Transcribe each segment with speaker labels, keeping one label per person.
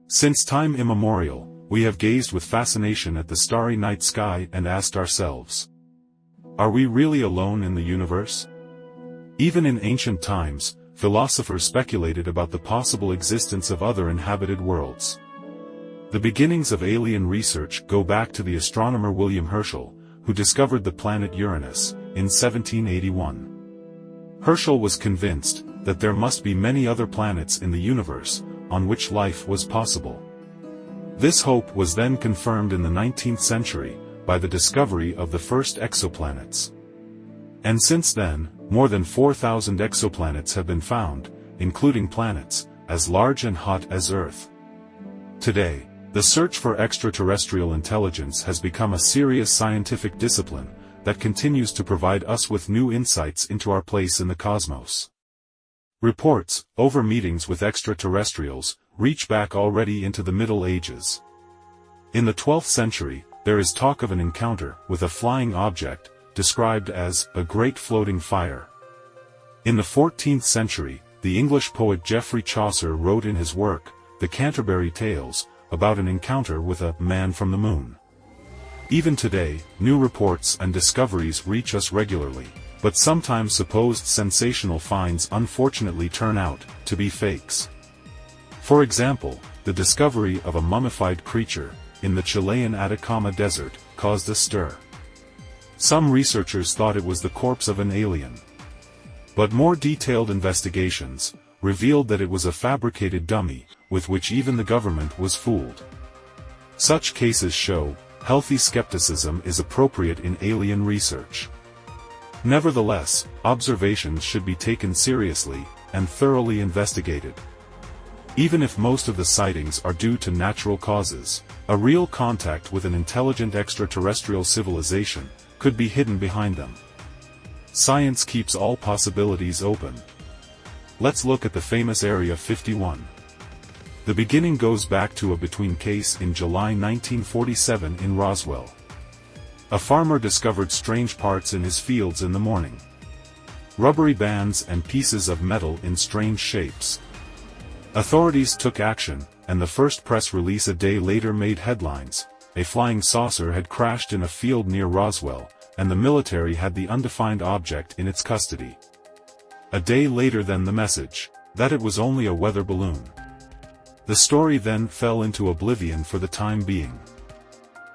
Speaker 1: Since time immemorial, we have gazed with fascination at the starry night sky and asked ourselves, are we really alone in the universe? Even in ancient times, philosophers speculated about the possible existence of other inhabited worlds. The beginnings of alien research go back to the astronomer William Herschel, who discovered the planet Uranus in 1781. Herschel was convinced that there must be many other planets in the universe on which life was possible. This hope was then confirmed in the 19th century by the discovery of the first exoplanets. And since then, more than 4,000 exoplanets have been found, including planets as large and hot as Earth. Today, the search for extraterrestrial intelligence has become a serious scientific discipline that continues to provide us with new insights into our place in the cosmos. Reports over meetings with extraterrestrials reach back already into the Middle Ages. In the 12th century, there is talk of an encounter with a flying object, described as a great floating fire. In the 14th century, the English poet Geoffrey Chaucer wrote in his work, The Canterbury Tales, about an encounter with a man from the moon. Even today, new reports and discoveries reach us regularly, but sometimes supposed sensational finds unfortunately turn out to be fakes. For example, the discovery of a mummified creature in the Chilean Atacama Desert caused a stir. Some researchers thought it was the corpse of an alien. But more detailed investigations revealed that it was a fabricated dummy, with which even the government was fooled. Such cases show healthy skepticism is appropriate in alien research. Nevertheless, observations should be taken seriously and thoroughly investigated. Even if most of the sightings are due to natural causes, a real contact with an intelligent extraterrestrial civilization could be hidden behind them. Science keeps all possibilities open. Let's look at the famous Area 51. The beginning goes back to a between case in July 1947 in Roswell. A farmer discovered strange parts in his fields in the morning. Rubbery bands and pieces of metal in strange shapes. Authorities took action, and the first press release a day later made headlines. A flying saucer had crashed in a field near Roswell, and the military had the undefined object in its custody. A day later then the message that it was only a weather balloon. The story then fell into oblivion for the time being.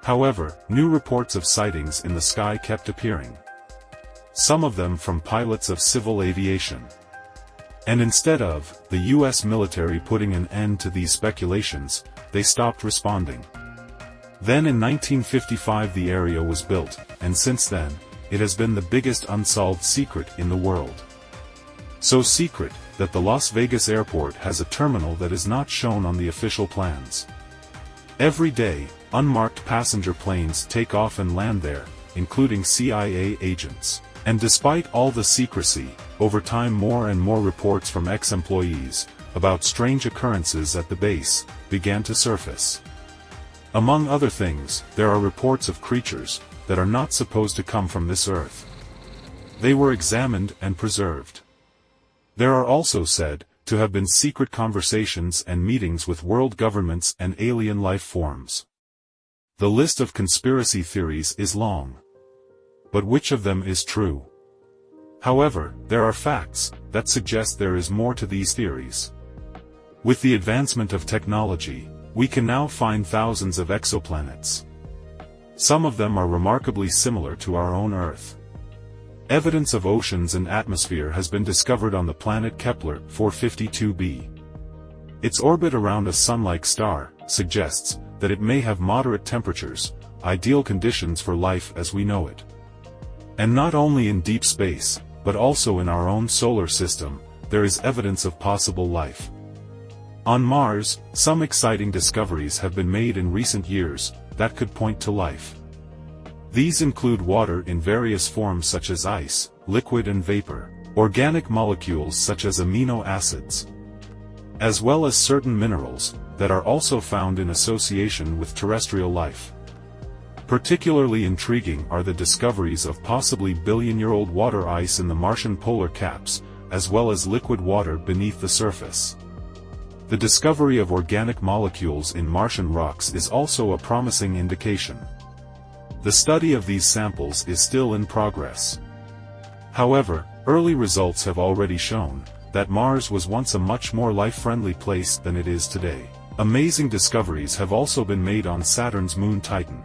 Speaker 1: However, new reports of sightings in the sky kept appearing. Some of them from pilots of civil aviation. And instead of the US military putting an end to these speculations, they stopped responding. Then in 1955 the area was built, and since then, it has been the biggest unsolved secret in the world. So secret, that the Las Vegas airport has a terminal that is not shown on the official plans. Every day, unmarked passenger planes take off and land there, including CIA agents. And despite all the secrecy, over time more and more reports from ex-employees about strange occurrences at the base began to surface. Among other things, there are reports of creatures that are not supposed to come from this earth. They were examined and preserved. There are also said to have been secret conversations and meetings with world governments and alien life forms. The list of conspiracy theories is long. But which of them is true? However, there are facts that suggest there is more to these theories. With the advancement of technology, we can now find thousands of exoplanets. Some of them are remarkably similar to our own Earth. Evidence of oceans and atmosphere has been discovered on the planet Kepler 452b. Its orbit around a sun-like star suggests that it may have moderate temperatures, ideal conditions for life as we know it. And not only in deep space, but also in our own solar system, there is evidence of possible life. On Mars, some exciting discoveries have been made in recent years that could point to life. These include water in various forms such as ice, liquid and vapor, organic molecules such as amino acids, as well as certain minerals that are also found in association with terrestrial life. Particularly intriguing are the discoveries of possibly billion-year-old water ice in the Martian polar caps, as well as liquid water beneath the surface. The discovery of organic molecules in Martian rocks is also a promising indication. The study of these samples is still in progress. However, early results have already shown that Mars was once a much more life-friendly place than it is today. Amazing discoveries have also been made on Saturn's moon Titan.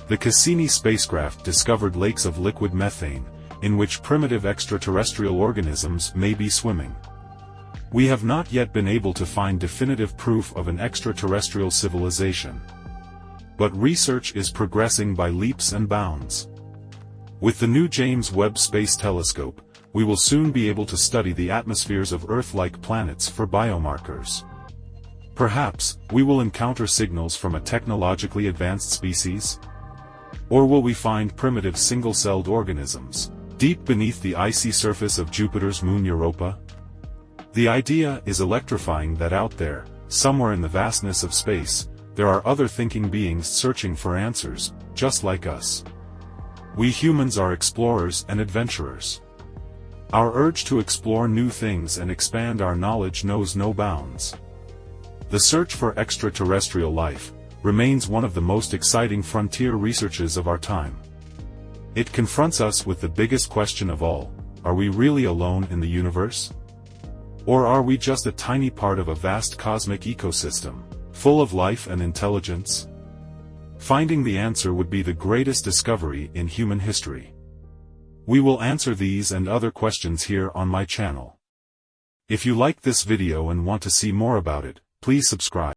Speaker 1: The Cassini spacecraft discovered lakes of liquid methane, in which primitive extraterrestrial organisms may be swimming. We have not yet been able to find definitive proof of an extraterrestrial civilization. But research is progressing by leaps and bounds. With the new James Webb Space Telescope, we will soon be able to study the atmospheres of Earth-like planets for biomarkers. Perhaps, we will encounter signals from a technologically advanced species? Or will we find primitive single-celled organisms, deep beneath the icy surface of Jupiter's moon Europa? The idea is electrifying that out there, somewhere in the vastness of space, there are other thinking beings searching for answers, just like us. We humans are explorers and adventurers. Our urge to explore new things and expand our knowledge knows no bounds. The search for extraterrestrial life remains one of the most exciting frontier researches of our time. It confronts us with the biggest question of all: are we really alone in the universe? Or are we just a tiny part of a vast cosmic ecosystem, full of life and intelligence? Finding the answer would be the greatest discovery in human history. We will answer these and other questions here on my channel. If you like this video and want to see more about it, please subscribe.